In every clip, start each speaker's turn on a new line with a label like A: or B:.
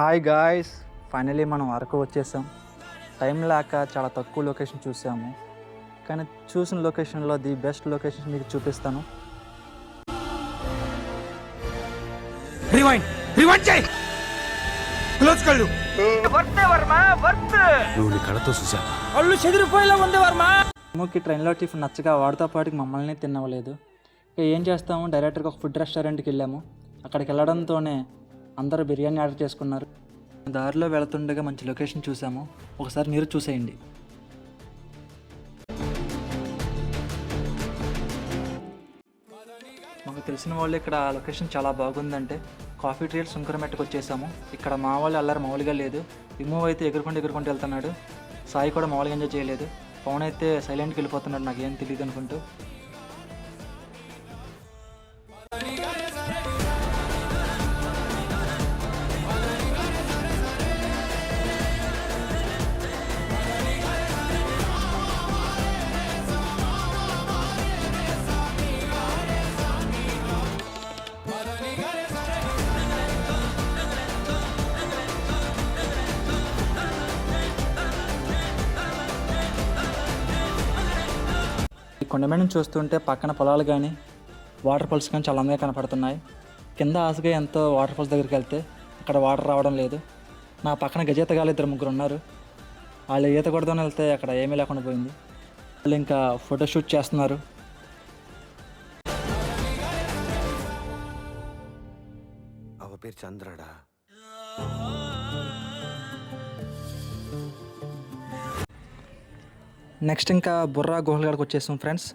A: Hi guys, finally మనం అరకు వచ్చేసాం. Time లేక చాలా తక్కువ లొకేషన్ చూసాము, కానీ చూసిన లొకేషన్లో ది బెస్ట్ లొకేషన్ మీకు చూపిస్తాను. అమ్మకి ట్రైన్లో టిఫిన్ నచ్చగా వాడితో పాటు మమ్మల్ని తినవలేదు. ఇక ఏం చేస్తాము, డైరెక్ట్గా ఒక ఫుడ్ రెస్టారెంట్కి వెళ్ళాము. అక్కడికి వెళ్ళడంతోనే అందరూ బిర్యానీ ఆర్డర్ చేసుకున్నారు. దారిలో వెళుతుండగా మంచి లొకేషన్ చూసాము, ఒకసారి మీరు చూసేయండి. మాకు తెలిసిన వాళ్ళు ఇక్కడ లొకేషన్ చాలా బాగుందంటే కాఫీ ట్రీల్ సుంకరమెట్టుకు వచ్చేసాము. ఇక్కడ మా వాళ్ళు అల్లరి మామూలుగా లేదు. విమూవ్ అయితే ఎగురుకుంటూ వెళ్తున్నాడు. సాయి కూడా మామూలుగా ఎంజాయ్ చేయలేదు. పవన్ అయితే సైలెంట్కి వెళ్ళిపోతున్నాడు, నాకేం తెలియదు అనుకుంటూ. కొండమీద నుంచి చూస్తుంటే పక్కన పొలాలు కానీ వాటర్ ఫాల్స్ కానీ చాలా అందంగా కనపడుతున్నాయి. కింద ఆశగా ఎంతో వాటర్ ఫాల్స్ దగ్గరికి వెళ్తే అక్కడ వాటర్ రావడం లేదు. నా పక్కన గజేతగాళ్ళు 2-3 ఉన్నారు. వాళ్ళు ఈత కొడదామని వెళ్తే అక్కడ ఏమీ లేకుండా పోయింది. వాళ్ళు ఇంకా ఫోటోషూట్ చేస్తున్నారు.
B: పేరు చంద్రడా.
A: నెక్స్ట్ ఇంకా బుర్రా గుహల కాడికి వచ్చేసాం ఫ్రెండ్స్.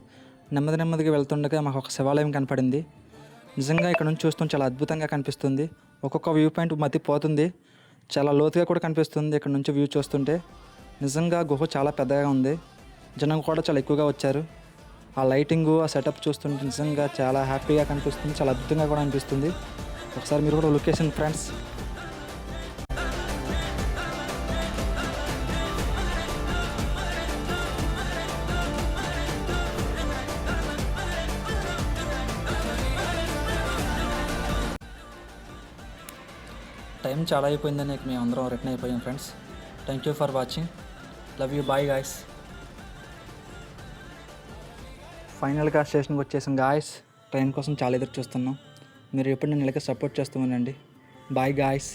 A: నెమ్మదిగా వెళ్తుండగా మాకు ఒక శివాలయం కనపడింది. నిజంగా ఇక్కడ నుంచి చూస్తాం చాలా అద్భుతంగా కనిపిస్తుంది. ఒక్కొక్క వ్యూ పాయింట్ మతిపోతుంది, చాలా లోతుగా కూడా కనిపిస్తుంది. ఇక్కడ నుంచి వ్యూ చూస్తుంటే నిజంగా గుహ చాలా పెద్దగా ఉంది. జనం కూడా చాలా ఎక్కువగా వచ్చారు. ఆ లైటింగు, ఆ సెటప్ చూస్తుంటే నిజంగా చాలా హ్యాపీగా కనిపిస్తుంది, చాలా అద్భుతంగా కూడా అనిపిస్తుంది. ఒకసారి మీరు కూడా లొకేషన్ ఫ్రెండ్స్. టైం చాలా అయిపోయిందని మేము అందరం రిటర్న్ అయిపోయాం friends. Thank you for watching. Love you, bye guys. ఫైనల్గా స్టేషన్కి వచ్చేసాం గాయస్. ట్రైన్ కోసం చాలా ఎదురు చూస్తున్నాం. మీరు ఎప్పుడు నేను ఇలాగే సపోర్ట్ చేస్తూ ఉండండి. Bye guys.